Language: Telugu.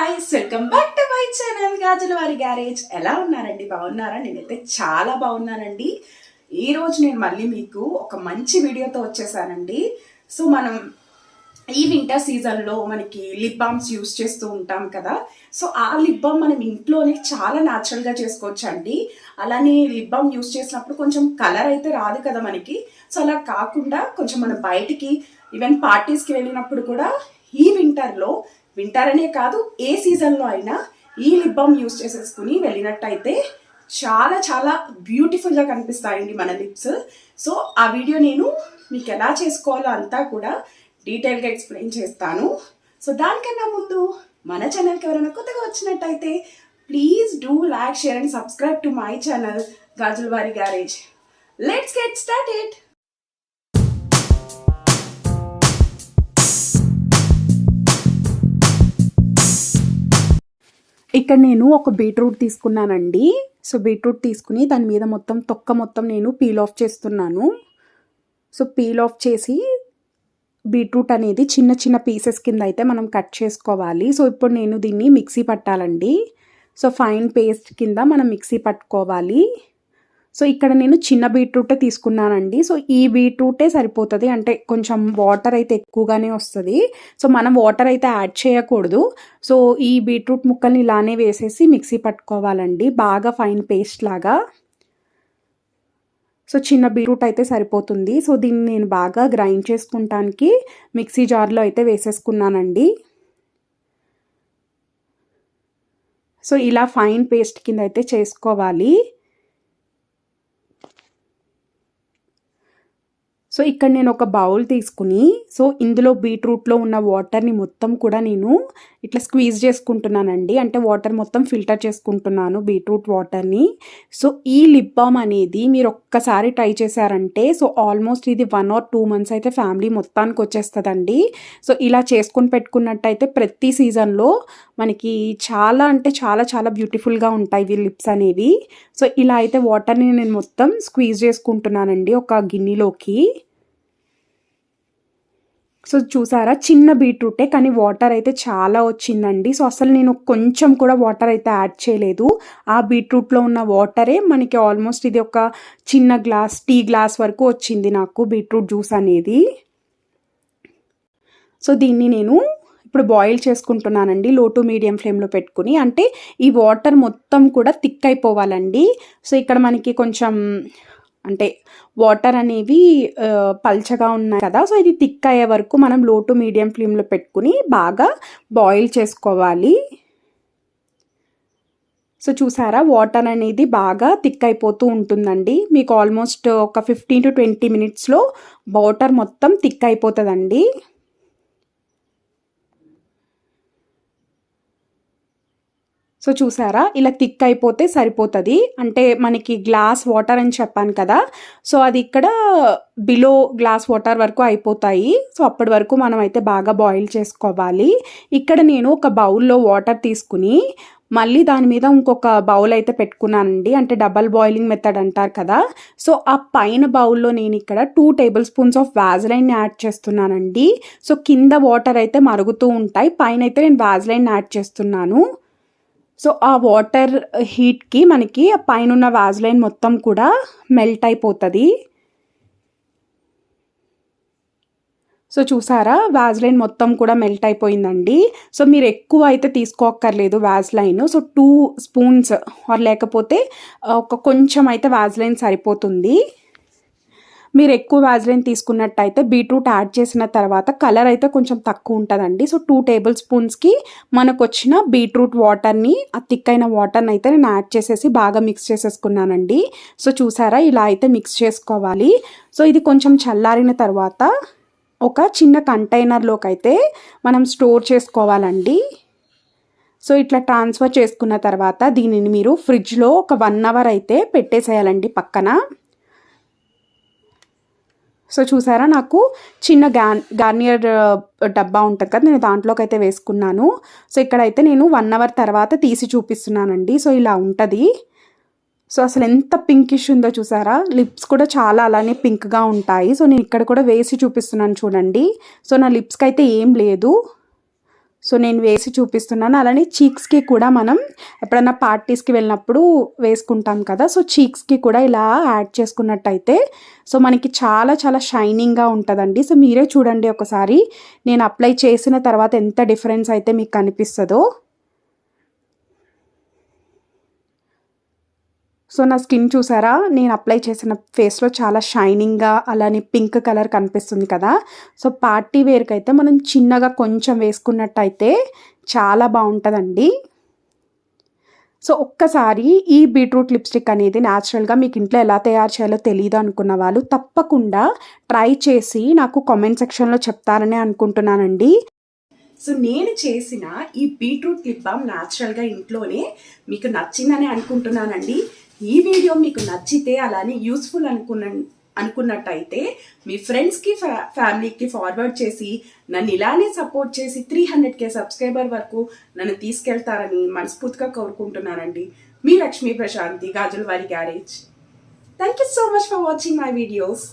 Guys, welcome back to my channel Gajula Vari garage. ఎలా ఉన్నారండి? బాగున్నారా? నేనైతే చాలా బాగున్నానండి. ఈరోజు నేను మళ్ళీ మీకు ఒక మంచి వీడియోతో వచ్చేసానండి. సో మనం ఈ వింటర్ సీజన్లో మనకి లిప్ బామ్స్ యూస్ చేస్తూ ఉంటాం కదా. సో ఆ లిప్ బామ్ మనం ఇంట్లోనే చాలా న్యాచురల్గా చేసుకోవచ్చు అండి. అలానే లిప్ బామ్ యూస్ చేసినప్పుడు కొంచెం కలర్ అయితే రాదు కదా మనకి. సో అలా కాకుండా కొంచెం మనం బయటికి ఈవెన్ పార్టీస్కి వెళ్ళినప్పుడు కూడా ఈ వింటర్ అనే కాదు, ఏ సీజన్లో అయినా ఈ లిప్ బామ్ యూస్ చేసేసుకుని వెళ్ళినట్టయితే చాలా చాలా బ్యూటిఫుల్గా కనిపిస్తాయండి మన లిప్స్. సో ఆ వీడియో నేను మీకు ఎలా చేసుకోవాలో అంతా కూడా డీటెయిల్గా ఎక్స్ప్లెయిన్ చేస్తాను. సో దానికన్నా ముందు మన ఛానల్కి ఎవరైనా కొత్తగా వచ్చినట్టయితే please do like, share and subscribe to my channel Gajula Vari garage. Let's get started. ఇక్కడ నేను ఒక బీట్రూట్ తీసుకున్నానండి. సో బీట్రూట్ తీసుకుని దాని మీద తొక్క మొత్తం నేను పీల్ ఆఫ్ చేస్తున్నాను. సో పీల్ ఆఫ్ చేసి బీట్రూట్ అనేది చిన్న చిన్న పీసెస్ కింద అయితే మనం కట్ చేసుకోవాలి. సో ఇప్పుడు నేను దీన్ని మిక్సీ పట్టాలండి. సో ఫైన్ పేస్ట్ కింద మనం మిక్సీ పట్టుకోవాలి. సో ఇక్కడ నేను చిన్న బీట్రూటే తీసుకున్నానండి. సో ఈ బీట్రూటే సరిపోతుంది, అంటే కొంచెం వాటర్ అయితే ఎక్కువగానే వస్తుంది. సో మనం వాటర్ అయితే యాడ్ చేయకూడదు. సో ఈ బీట్రూట్ ముక్కల్ని ఇలానే వేసేసి మిక్సీ పట్టుకోవాలండి, బాగా ఫైన్ పేస్ట్ లాగా. సో చిన్న బీట్రూట్ అయితే సరిపోతుంది. సో దీన్ని నేను బాగా గ్రైండ్ చేసుకుంటానికి మిక్సీ జార్లో అయితే వేసేసుకున్నానండి. సో ఇలా ఫైన్ పేస్ట్ కింద అయితే చేసుకోవాలి. సో ఇక్కడ నేను ఒక బౌల్ తీసుకుని, సో ఇందులో బీట్రూట్లో ఉన్న వాటర్ని మొత్తం కూడా నేను ఇట్లా స్క్వీజ్ చేసుకుంటున్నానండి. అంటే వాటర్ మొత్తం ఫిల్టర్ చేసుకుంటున్నాను, బీట్రూట్ వాటర్ని. సో ఈ లిప్ బామ్ అనేది మీరు ఒక్కసారి ట్రై చేశారంటే సో ఆల్మోస్ట్ ఇది 1 or 2 months అయితే ఫ్యామిలీ మొత్తానికి వచ్చేస్తుందండి. సో ఇలా చేసుకొని పెట్టుకున్నట్టయితే ప్రతి సీజన్లో మనకి చాలా అంటే చాలా చాలా బ్యూటిఫుల్గా ఉంటాయి ఇవి లిప్స్ అనేవి. సో ఇలా అయితే వాటర్ని నేను మొత్తం స్క్వీజ్ చేసుకుంటున్నానండి ఒక గిన్నెలోకి. సో చూసారా, చిన్న బీట్రూటే కానీ వాటర్ అయితే చాలా వచ్చిందండి. సో అసలు నేను కొంచెం కూడా వాటర్ అయితే యాడ్ చేయలేదు. ఆ బీట్రూట్లో ఉన్న వాటరే మనకి ఆల్మోస్ట్ ఇది ఒక చిన్న గ్లాస్, టీ గ్లాస్ వరకు వచ్చింది నాకు బీట్రూట్ జ్యూస్ అనేది. సో దీన్ని నేను ఇప్పుడు బాయిల్ చేసుకుంటున్నానండి, లో టు మీడియం ఫ్లేమ్లో పెట్టుకుని. అంటే ఈ వాటర్ మొత్తం కూడా థిక్ అయిపోవాలండి. సో ఇక్కడ మనకి కొంచెం అంటే వాటర్ అనేవి పల్చగా ఉన్నాయి కదా. సో ఇది థిక్ అయ్యే వరకు మనం లో టు మీడియం ఫ్లేమ్లో పెట్టుకుని బాగా బాయిల్ చేసుకోవాలి. సో చూసారా, వాటర్ అనేది బాగా థిక్ అయిపోతూ ఉంటుందండి. మీకు ఆల్మోస్ట్ ఒక 15 to 20 minutesలో వాటర్ మొత్తం థిక్ అయిపోతుందండి. సో చూసారా, ఇలా థిక్ అయిపోతే సరిపోతుంది. అంటే మనకి గ్లాస్ వాటర్ అని చెప్పాను కదా, సో అది ఇక్కడ బిలో గ్లాస్ వాటర్ వరకు అయిపోతాయి. సో అప్పటి వరకు మనం అయితే బాగా బాయిల్ చేసుకోవాలి. ఇక్కడ నేను ఒక బౌల్లో వాటర్ తీసుకుని మళ్ళీ దాని మీద ఇంకొక బౌల్ అయితే పెట్టుకున్నానండి. అంటే డబల్ బాయిలింగ్ మెథడ్ అంటారు కదా. సో ఆ పైన బౌల్లో నేను ఇక్కడ 2 tablespoons ఆఫ్ వాజలైన్ యాడ్ చేస్తున్నానండి. సో కింద వాటర్ అయితే మరుగుతూ ఉంటాయి, పైన అయితే నేను వాజలైన్ యాడ్ చేస్తున్నాను. సో ఆ వాటర్ హీట్కి మనకి ఆ పైన ఉన్న వాజలైన్ మొత్తం కూడా మెల్ట్ అయిపోతుంది. సో చూసారా, వాజలైన్ మొత్తం కూడా మెల్ట్ అయిపోయిందండి. సో మీరు ఎక్కువ అయితే తీసుకోక్కర్లేదు వాజలైన్. సో 2 spoons ఆర్ లేకపోతే ఒక కొంచెం అయితే వాజలైన్ సరిపోతుంది. మీరు ఎక్కువ వాజలైన్ తీసుకున్నట్టయితే బీట్రూట్ యాడ్ చేసిన తర్వాత కలర్ అయితే కొంచెం తక్కువ ఉంటుందండి. సో 2 tablespoonsకి మనకు వచ్చిన బీట్రూట్ వాటర్ని, ఆ థిక్ అయిన వాటర్ని అయితే నేను యాడ్ చేసేసి బాగా మిక్స్ చేసేసుకున్నానండి. సో చూసారా, ఇలా అయితే మిక్స్ చేసుకోవాలి. సో ఇది కొంచెం చల్లారిన తర్వాత ఒక చిన్న కంటైనర్లోకి అయితే మనం స్టోర్ చేసుకోవాలండి. సో ఇట్లా ట్రాన్స్ఫర్ చేసుకున్న తర్వాత దీనిని మీరు ఫ్రిడ్జ్లో ఒక 1 hour అయితే పెట్టేసేయాలండి పక్కన. సో చూసారా, నాకు చిన్న గార్నియర్ డబ్బా ఉంటుంది కదా, నేను దాంట్లోకి అయితే వేసుకున్నాను. సో ఇక్కడైతే నేను 1 hour తర్వాత తీసి చూపిస్తున్నానండి. సో ఇలా ఉంటుంది. సో అసలు ఎంత పింకిష్ ఉందో చూసారా, లిప్స్ కూడా చాలా అలానే పింక్గా ఉంటాయి. సో నేను ఇక్కడ కూడా వేసి చూపిస్తున్నాను చూడండి. సో నా లిప్స్కి అయితే ఏం లేదు. సో నేను వేసి చూపిస్తున్నాను. అలానే చీక్స్కి కూడా మనం ఎప్పుడైనా పార్టీస్కి వెళ్ళినప్పుడు వేసుకుంటాం కదా, సో చీక్స్కి కూడా ఇలా యాడ్ చేసుకున్నట్టయితే సో మనకి చాలా చాలా షైనింగ్గా ఉంటుందండి. సో మీరే చూడండి ఒకసారి నేను అప్లై చేసిన తర్వాత ఎంత డిఫరెన్స్ అయితే మీకు కనిపిస్తుందో. సో నా స్కిన్ చూసారా, నేను అప్లై చేసిన ఫేస్లో చాలా షైనింగ్గా అలానే పింక్ కలర్ కనిపిస్తుంది కదా. సో పార్టీ వేర్కి అయితే మనం చిన్నగా కొంచెం వేసుకున్నట్టయితే చాలా బాగుంటుందండి. సో ఒక్కసారి ఈ బీట్రూట్ లిప్స్టిక్ అనేది న్యాచురల్గా మీకు ఇంట్లో ఎలా తయారు చేయాలో తెలియదు అనుకున్న వాళ్ళు తప్పకుండా ట్రై చేసి నాకు కామెంట్ సెక్షన్లో చెప్తారని అనుకుంటున్నానండి. సో నేను చేసిన ఈ బీట్రూట్ లిప్ బామ్ న్యాచురల్గా ఇంట్లోనే మీకు నచ్చిందని అనుకుంటున్నానండి. ఈ వీడియో మీకు నచ్చితే అలానే యూస్ఫుల్ అనుకున్నట్టయితే మీ ఫ్రెండ్స్కి ఫ్యామిలీకి ఫార్వర్డ్ చేసి నన్ను ఇలానే సపోర్ట్ చేసి 300K సబ్స్క్రైబర్ వరకు నన్ను తీసుకెళ్తారని మనస్ఫూర్తిగా కోరుకుంటున్నానండి. మీ Lakshmi Prashanti, Gajulavari garage. Thank you so much for watching my videos.